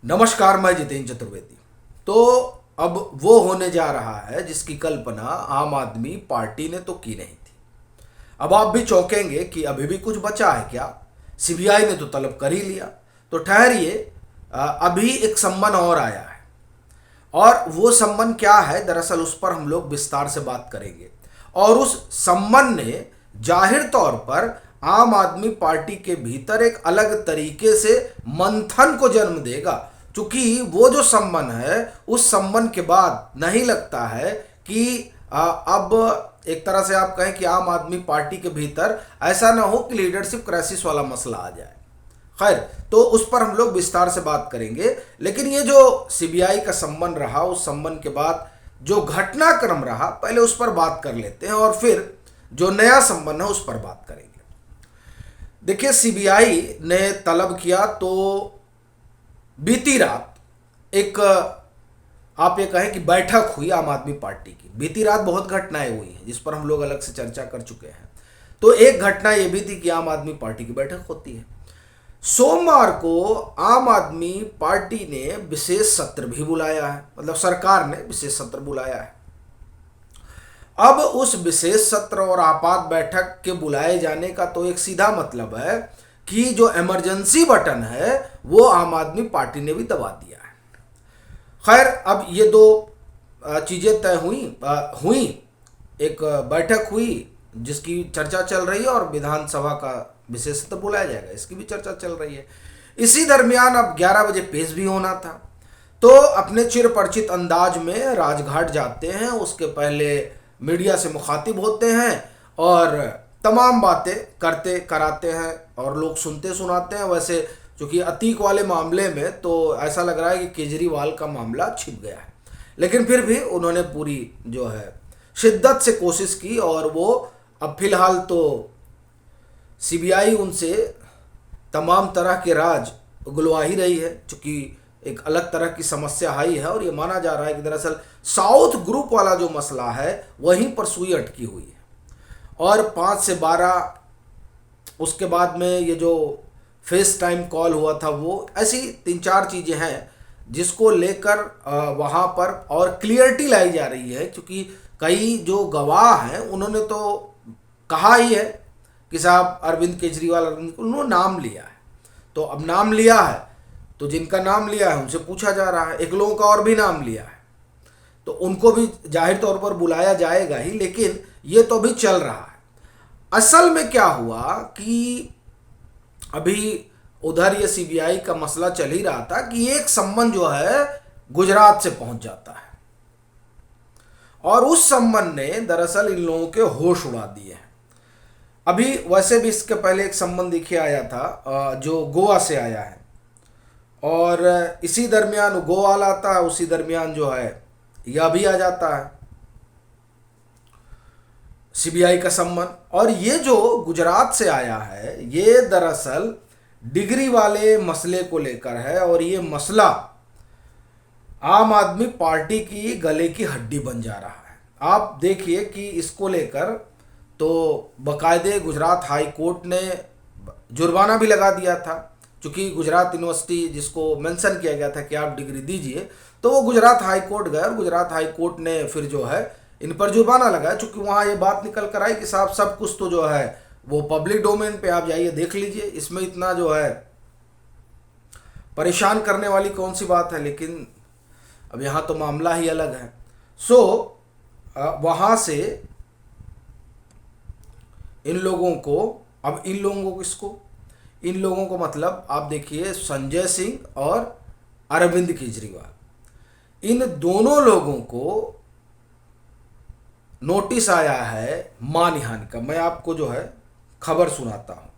नमस्कार, मैं जितेंद्र चतुर्वेदी। तो अब वो होने जा रहा है जिसकी कल्पना आम आदमी पार्टी ने तो की नहीं थी। अब आप भी चौंकेंगे कि अभी भी कुछ बचा है क्या। सीबीआई ने तो तलब कर ही लिया। तो ठहरिए, अभी एक सम्मन और आया है। और वो सम्मन क्या है, दरअसल उस पर हम लोग विस्तार से बात करेंगे। और उस सम्मन ने जाहिर तौर पर आम आदमी पार्टी के भीतर एक अलग तरीके से मंथन को जन्म देगा। क्योंकि वो जो सम्मन है, उस सम्मन के बाद नहीं लगता है कि अब एक तरह से आप कहें कि आम आदमी पार्टी के भीतर ऐसा ना हो कि लीडरशिप क्राइसिस वाला मसला आ जाए। खैर, तो उस पर हम लोग विस्तार से बात करेंगे। लेकिन ये जो सीबीआई का सम्मन रहा, उस सम्मन के बाद जो घटनाक्रम रहा, पहले उस पर बात कर लेते हैं और फिर जो नया सम्मन है उस पर बात करेंगे। देखिए, सीबीआई ने तलब किया तो बीती रात एक, आप ये कहें कि बैठक हुई आम आदमी पार्टी की। बीती रात बहुत घटनाएं हुई हैं जिस पर हम लोग अलग से चर्चा कर चुके हैं। तो एक घटना ये भी थी कि आम आदमी पार्टी की बैठक होती है। सोमवार को आम आदमी पार्टी ने विशेष सत्र भी बुलाया है, मतलब सरकार ने विशेष सत्र बुलाया है। अब उस विशेष सत्र और आपात बैठक के बुलाए जाने का तो एक सीधा मतलब है कि जो इमरजेंसी बटन है वो आम आदमी पार्टी ने भी दबा दिया है। खैर, अब ये दो चीज़ें तय हुई। एक बैठक हुई जिसकी चर्चा चल रही है और विधानसभा का विशेष सत्र बुलाया जाएगा, इसकी भी चर्चा चल रही है। इसी दरमियान अब 11 बजे पेश भी होना था। तो अपने चिर परिचित अंदाज में राजघाट जाते हैं, उसके पहले मीडिया से मुखातिब होते हैं और तमाम बातें करते कराते हैं और लोग सुनते सुनाते हैं। वैसे चूँकि अतीक वाले मामले में तो ऐसा लग रहा है कि केजरीवाल का मामला छिप गया है, लेकिन फिर भी उन्होंने पूरी जो है शिद्दत से कोशिश की। और वो अब फिलहाल तो सीबीआई उनसे तमाम तरह के राज उगलवा ही रही है, चूँकि एक अलग तरह की समस्या आई है। और ये माना जा रहा है कि दरअसल साउथ ग्रुप वाला जो मसला है वहीं पर सुई अटकी हुई है। और 5 से 12 उसके बाद में ये जो फेस टाइम कॉल हुआ था, वो ऐसी 3-4 चीज़ें हैं जिसको लेकर वहाँ पर और क्लियरिटी लाई जा रही है। क्योंकि कई जो गवाह हैं उन्होंने तो कहा ही है कि साहब अरविंद केजरीवाल, उन्होंने नाम लिया है। तो अब नाम लिया है तो जिनका नाम लिया है उनसे पूछा जा रहा है। एक लोगों का और भी नाम लिया है तो उनको भी जाहिर तौर पर बुलाया जाएगा ही, लेकिन ये तो अभी चल रहा है। असल में क्या हुआ कि अभी उधर ये सीबीआई का मसला चल ही रहा था कि एक सम्मन जो है गुजरात से पहुंच जाता है और उस सम्मन ने दरअसल इन लोगों के होश उड़ा दिए हैं। अभी वैसे भी इसके पहले एक सम्मन देखिए आया था जो गोवा से आया है, और इसी दरमियान गोवा आता है, उसी दरमियान जो है यह भी आ जाता है सीबीआई का सम्मन। और ये जो गुजरात से आया है ये दरअसल डिग्री वाले मसले को लेकर है। और ये मसला आम आदमी पार्टी की गले की हड्डी बन जा रहा है। आप देखिए कि इसको लेकर तो बाकायदे गुजरात हाई कोर्ट ने जुर्माना भी लगा दिया था। क्योंकि गुजरात यूनिवर्सिटी जिसको मेंशन किया गया था कि आप डिग्री दीजिए, तो वो गुजरात हाई कोर्ट गए और गुजरात हाई कोर्ट ने फिर जो है इन पर जुर्माना लगाया। चूँकि वहाँ ये बात निकल कर आई कि साहब सब कुछ तो जो है वो पब्लिक डोमेन पे आप जाइए देख लीजिए, इसमें इतना जो है परेशान करने वाली कौन सी बात है। लेकिन अब यहाँ तो मामला ही अलग है। सो वहाँ से इन लोगों को, अब इन लोगों को किसको, इन लोगों को मतलब आप देखिए संजय सिंह और अरविंद केजरीवाल, इन दोनों लोगों को नोटिस आया है मानहानि का। मैं आपको जो है खबर सुनाता हूँ,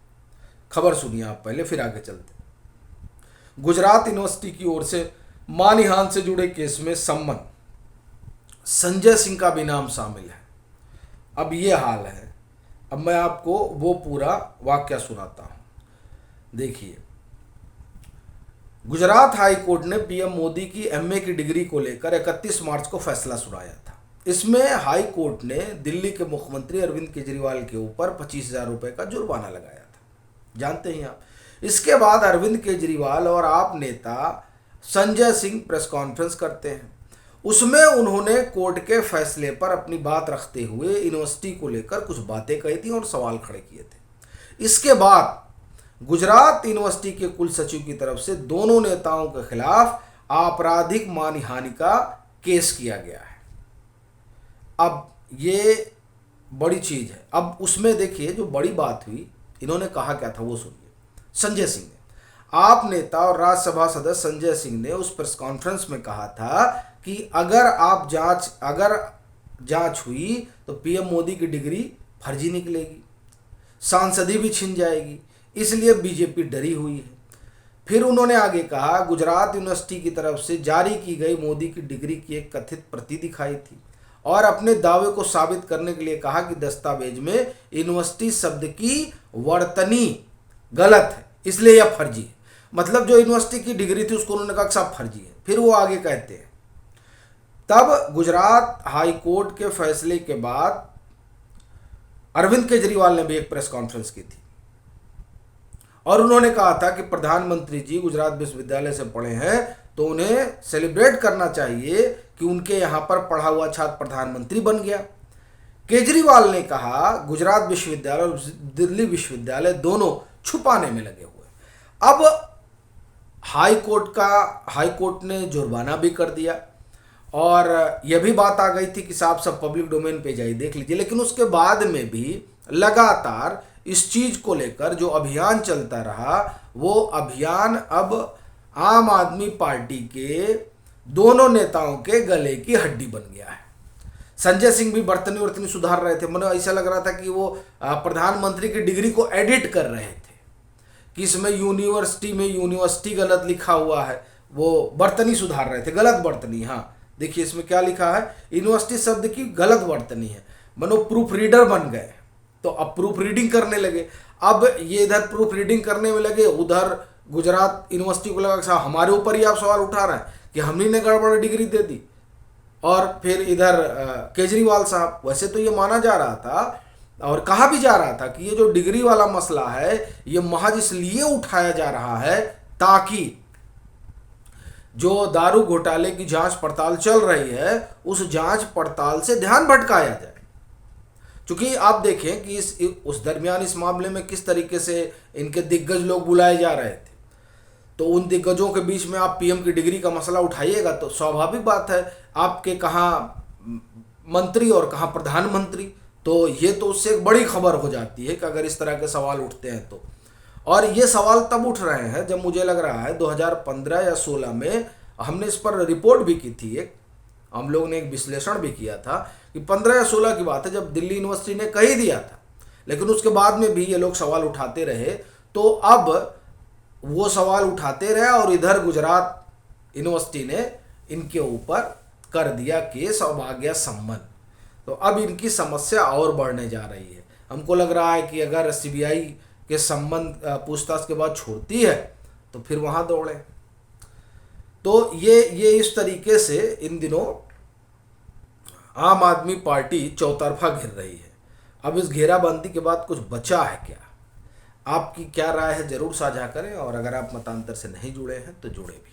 खबर सुनिए आप पहले फिर आगे चलते हैं। गुजरात यूनिवर्सिटी की ओर से मानहानि से जुड़े केस में सम्मन, संजय सिंह का भी नाम शामिल है। अब ये हाल है। अब मैं आपको वो पूरा वाक्य सुनाता हूँ, देखिए। गुजरात हाई कोर्ट ने पीएम मोदी की एमए की डिग्री को लेकर 31 मार्च को फैसला सुनाया था। इसमें हाई कोर्ट ने दिल्ली के मुख्यमंत्री अरविंद केजरीवाल के ऊपर 25,000 रुपये का जुर्माना लगाया था, जानते हैं आप। इसके बाद अरविंद केजरीवाल और आप नेता संजय सिंह प्रेस कॉन्फ्रेंस करते हैं। उसमें उन्होंने कोर्ट के फैसले पर अपनी बात रखते हुए यूनिवर्सिटी को लेकर कुछ बातें कही थी और सवाल खड़े किए थे। इसके बाद गुजरात यूनिवर्सिटी के कुल सचिव की तरफ से दोनों नेताओं के खिलाफ आपराधिक मानहानि का केस किया गया है। अब ये बड़ी चीज है। अब उसमें देखिए जो बड़ी बात हुई, इन्होंने कहा क्या था वो सुनिए। संजय सिंह ने, आप नेता और राज्यसभा सदस्य संजय सिंह ने उस प्रेस कॉन्फ्रेंस में कहा था कि अगर जांच हुई तो पीएम मोदी की डिग्री फर्जी निकलेगी, सांसदी भी छिन जाएगी, इसलिए बीजेपी डरी हुई है। फिर उन्होंने आगे कहा, गुजरात यूनिवर्सिटी की तरफ से जारी की गई मोदी की डिग्री की एक कथित प्रति दिखाई थी और अपने दावे को साबित करने के लिए कहा कि दस्तावेज में यूनिवर्सिटी शब्द की वर्तनी गलत है, इसलिए यह फर्जी है। मतलब जो यूनिवर्सिटी की डिग्री थी उसको उन्होंने कहा सब फर्जी है। फिर वो आगे कहते हैं, तब गुजरात हाई कोर्ट के फैसले के बाद अरविंद केजरीवाल ने भी एक प्रेस कॉन्फ्रेंस की थी और उन्होंने कहा था कि प्रधानमंत्री जी गुजरात विश्वविद्यालय से पढ़े हैं तो उन्हें सेलिब्रेट करना चाहिए कि उनके यहाँ पर पढ़ा हुआ छात्र प्रधानमंत्री बन गया। केजरीवाल ने कहा गुजरात विश्वविद्यालय और दिल्ली विश्वविद्यालय दोनों छुपाने में लगे हुए। अब हाई कोर्ट ने जुर्माना भी कर दिया और यह भी बात आ गई थी कि साहब सब पब्लिक डोमेन पे जाइए देख लीजिए। लेकिन उसके बाद में भी लगातार इस चीज को लेकर जो अभियान चलता रहा, वो अभियान अब आम आदमी पार्टी के दोनों नेताओं के गले की हड्डी बन गया है। संजय सिंह भी बर्तनी वर्तनी सुधार रहे थे। मुझे ऐसा लग रहा था कि वो प्रधानमंत्री की डिग्री को एडिट कर रहे थे कि इसमें यूनिवर्सिटी गलत लिखा हुआ है, वो बर्तनी सुधार रहे थे, गलत बर्तनी। हाँ देखिए इसमें क्या लिखा है, यूनिवर्सिटी शब्द की गलत बर्तनी है। मनो प्रूफ रीडर बन गए तो अब प्रूफ रीडिंग करने लगे। अब ये इधर प्रूफ रीडिंग करने में लगे, उधर गुजरात यूनिवर्सिटी को लगा कि साहब हमारे ऊपर ही आप सवाल उठा रहे हैं कि हमने ने गड़बड़ डिग्री दे दी। और फिर इधर केजरीवाल साहब, वैसे तो ये माना जा रहा था और कहा भी जा रहा था कि ये जो डिग्री वाला मसला है ये महज इसलिए उठाया जा रहा है ताकि जो दारू घोटाले की जांच पड़ताल चल रही है उस जांच पड़ताल से ध्यान भटकाया जाए। क्योंकि आप देखें कि उस दरमियान इस मामले में किस तरीके से इनके दिग्गज लोग बुलाए जा रहे थे, तो उन दिग्गजों के बीच में आप पीएम की डिग्री का मसला उठाइएगा तो स्वाभाविक बात है आपके कहाँ मंत्री और कहाँ प्रधानमंत्री, तो ये तो उससे एक बड़ी खबर हो जाती है कि अगर इस तरह के सवाल उठते हैं तो। और ये सवाल तब उठ रहे हैं जब मुझे लग रहा है 2015 या 16 में हमने इस पर रिपोर्ट भी की थी, हम लोग ने एक विश्लेषण भी किया था कि 15 या 16 की बात है जब दिल्ली यूनिवर्सिटी ने कह ही दिया था, लेकिन उसके बाद में भी ये लोग सवाल उठाते रहे। तो अब वो सवाल उठाते रहे और इधर गुजरात यूनिवर्सिटी ने इनके ऊपर कर दिया केस और आ गया सम्मन। तो अब इनकी समस्या और बढ़ने जा रही है। हमको लग रहा है कि अगर सीबीआई के संबंध पूछताछ के बाद छोड़ती है तो फिर वहाँ दौड़े। तो ये इस तरीके से इन दिनों आम आदमी पार्टी चौतरफा घिर रही है। अब इस घेराबंदी के बाद कुछ बचा है क्या? आपकी क्या राय है ज़रूर साझा करें और अगर आप मतांतर से नहीं जुड़े हैं तो जुड़े भी।